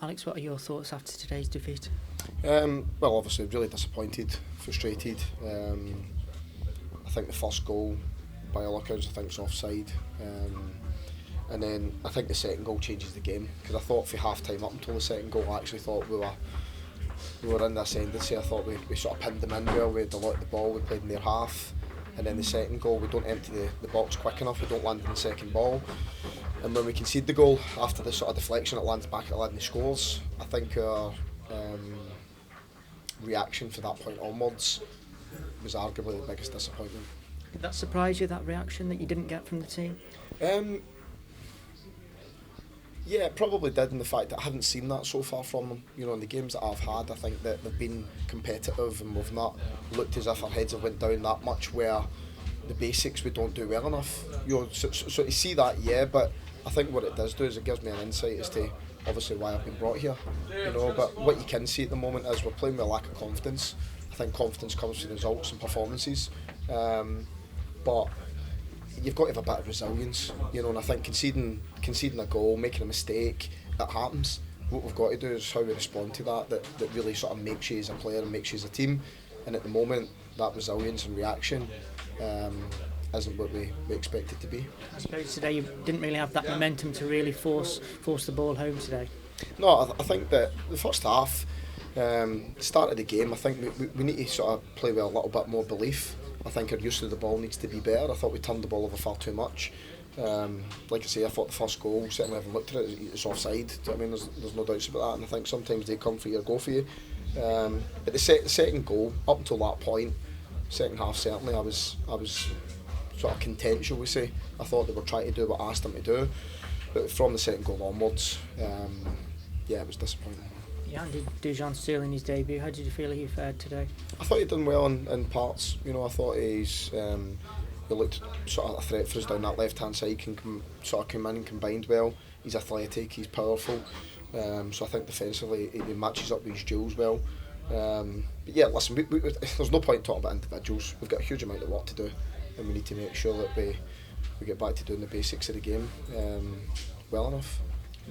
Alex, what are your thoughts after today's defeat? Well, obviously really disappointed, frustrated. I think the first goal, by all accounts, I think it's offside. And then I think the second goal changes the game, because I thought for half time up until the second goal I actually thought we were in the ascendancy. I thought we sort of pinned them in well, we had a lot of the ball, we played in their half, and then the second goal we don't empty the box quick enough, we don't land in the second ball, and when we concede the goal after the sort of deflection it lands back at the lad and he scores. I think our reaction from that point onwards was arguably the biggest disappointment. Did that surprise you, that reaction that you didn't get from the team? Yeah, it probably did, in the fact that I haven't seen that so far from them. You know, in the games that I've had, I think that they've been competitive and we've not looked as if our heads have went down that much, where the basics we don't do well enough. You know, so to see that, yeah, but I think what it does do is it gives me an insight as to obviously why I've been brought here. You know, but what you can see at the moment is we're playing with a lack of confidence. I think confidence comes from results and performances, but you've got to have a bit of resilience, you know, and I think conceding a goal, making a mistake, it happens. What we've got to do is how we respond to that really sort of makes you as a player and makes you as a team, and at the moment that resilience and reaction isn't what we expect it to be. I suppose today you didn't really have that momentum to really force the ball home today. No, I think that the first half, start of the game, I think we need to sort of play with a little bit more belief. I think our use of the ball needs to be better. I thought we turned the ball over far too much. Like I say, I thought the first goal, certainly having looked at it, it's offside. I mean, there's no doubts about that, and I think sometimes they come for you or go for you. But the second goal, up until that point, second half certainly, I was sort of content, shall we say. I thought they were trying to do what I asked them to do, but from the second goal onwards, yeah, it was disappointing. Yeah, and Dijon stealing his debut. How did you feel he fared today? I thought he'd done well in parts. You know, I thought he looked sort of a threat for us down that left hand side. Sort of come in and combined well. He's athletic, he's powerful. So I think defensively he matches up with his duels well. But yeah, listen, there's no point talking about individuals. We've got a huge amount of work to do, and we need to make sure that we get back to doing the basics of the game well enough.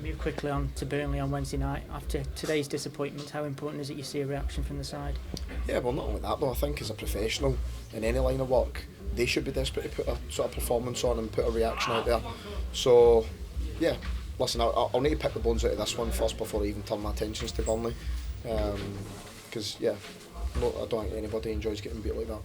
Move quickly on to Burnley on Wednesday night. After today's disappointment, how important is it you see a reaction from the side? Yeah, well, not only that, but I think as a professional in any line of work, they should be desperate to put a sort of performance on and put a reaction out there. So, yeah, listen, I'll need to pick the bones out of this one first before I even turn my attentions to Burnley. Because, yeah, I don't think anybody enjoys getting beat like that.